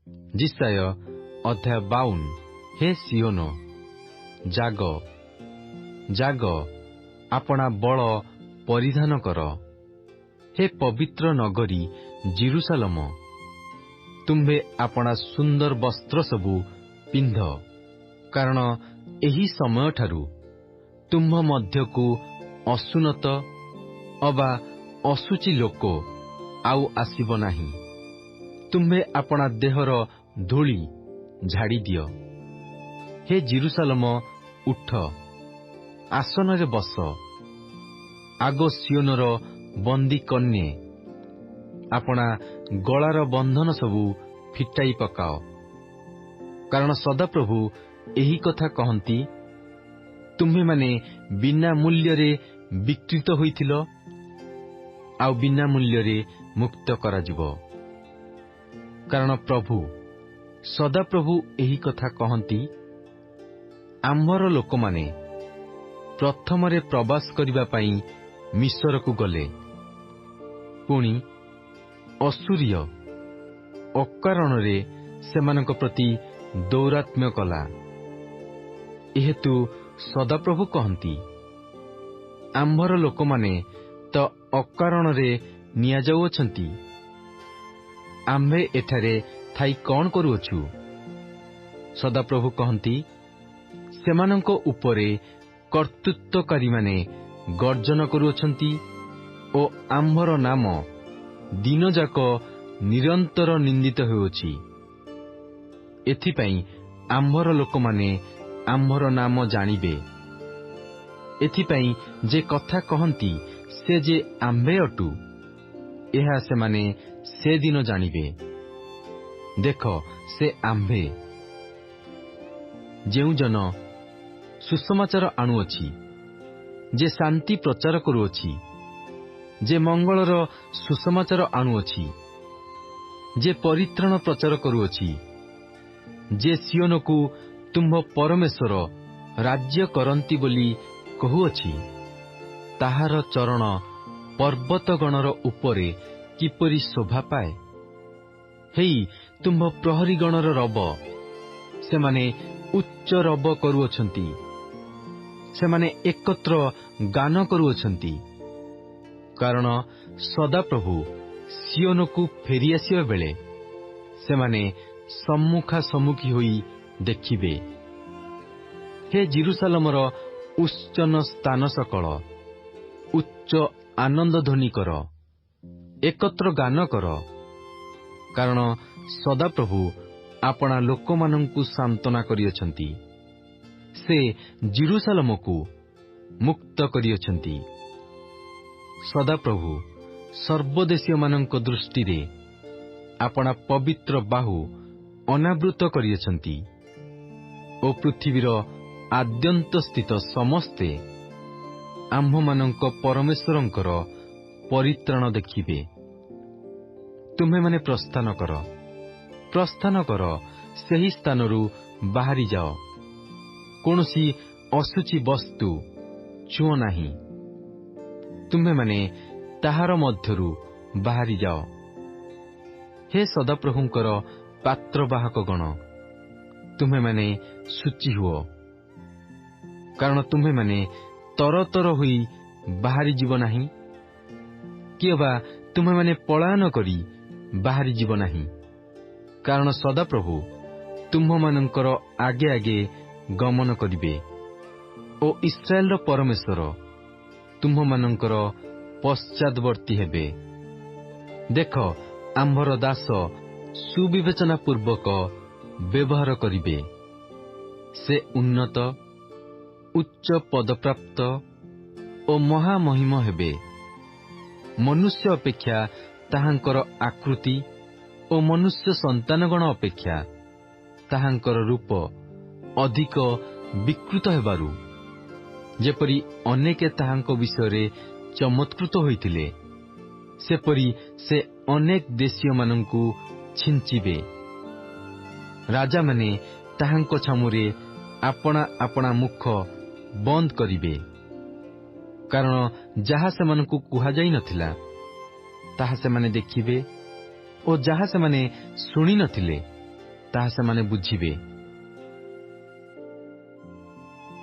जिसाय अध्याय 52। हे सियोन जाग जाग, आपणा बल परिधान कर। हे पवित्र नगरी जेरुसालेम, तुम्भे आपणा सुंदर वस्त्र सबु पिंध, कारण एही समय ठारू तुम्भ मध्यकु असुनत अबा असुचि लोक आउ आसिब नाही। तुम्भे आपणा देहर धूली झाड़ी दियो। हे जेरुसालेम उठ, आसनरे बस, आगो सियोनर बंदी कन्ये, आपणा गଳାର बंधन सबु फिटाई पकाओ। कारण सदाप्रभु एही कथा कहंती, तुम्हे माने बिना मूल्यरे विकृत होइथिल, आउ बिना मूल्यरे मुक्त कराजिबो। कारण प्रभु सदाप्रभु एही कथा कहंती, आम्भर लोकमाने प्रथमरे प्रवास करिबा पई मिस्र को गले, पुणी असुरीय अकारणरे सेमानक प्रति दौरात्म्य कला। एहेतु सदाप्रभु कहंती, आम्भर लोकमाने तो अकारणरे निया जाउअछंती, आम्भे एठारे थाई कौन करूअछु। सदाप्रभु कहंती, सेमानंको उपरे कर्तृत्वकारी माने गर्जन करूअछंती ओ आम्भर नाम दिन जाक निरंतर निंदित होउछि। एथिपई आम्भर लोकमाने आम्भर नाम जानिबे। एथिपई जे कथा कहंती से जे आम्भे अटु, एहा सेमाने से दिन जानिबे। देख से आम्भे। जेउ जन सुसमाचार आणुअछि, जे शांति प्रचार करूअछि, जे मंगलर सुसमाचार आणुअछि, जे परित्राण प्रचार करूअछि, जे सियोनकु तुम्भ परमेश्वर राज्य करंती बोली कहुअछि, ताहार चरण पर्वतगणर उपरे किपरि शोभा पाए। हेई तुम्भ प्रहरीगणर रब, सेमाने उच्च रब करूअछंती, सेमाने एकत्र गान करूअछंती। कारण सदाप्रभु सियोनकु फेरी आसिबा बेले सेमाने सम्मुखा सम्मुखी होई देखिबे। हे जेरुसालेमर उच्चन स्थान सकल, उच्च आनंद ध्वनि कर, एकत्र गान कर। कारण सदाप्रभु आपणा लोकमानंकु सांत्वना करियछंती, से जेरुसालेमकु मुक्त करियछंती। सदाप्रभु सर्वदेशीय मानंक दृष्टि रे आपणा पवित्र बाहु अनावृत करियछंती ओ पृथ्वीर आद्यंत स्थित समस्ते आम्भमानंक परमेश्वरंकर परित्राण देखिबे। तुम्हे माने प्रस्थान कर, प्रस्थान कर, सेही स्थानरू बाहरी जाओ। कोनोसी असुचि वस्तु छुओ नाही। तुम्हे माने ताहार मध्यरू बाहरी जाओ। हे सदाप्रभुंकर पात्रवाहक गण, तुम्हे माने शुचि हुओ। कारण तुम्हे माने तरतर होई बाहरी जीव नाही, किबा तुम्हे माने पलायन करी बाहरी जीव नाही। कारण सदाप्रभु तुम्भमानंकर आगे आगे गमन करिबे ओ इस्राएल परमेश्वर तुम्भमानंकर पश्चातवर्ती हेबे। देख, आम्भर दास सुविवेचना पूर्वक व्यवहार करिबे। से उन्नत उच्च पदप्राप्त ओ महामहिम हेबे। मनुष्य अपेक्षा ताहांकर आकृति ओ मनुष्य संतानगण अपेक्षा ताहांकर रूप अधिक विकृत हेबारु, जेपरि अनेके ताहांक विषय चमत्कृत होइथिले, सेपरि से अनेक देशीय मानंकु छिंचिबे। राजा माने ताहांक छामुरे आपणा आपणा मुख बंद करिबे। कारण जहा सेमानंकु कुहा जाई नथिला ताहा सेमाने देखिबे, ओ जहा सेमाने सुनी नथिले ତାହା ସେମାନେ ବୁଝିବେ।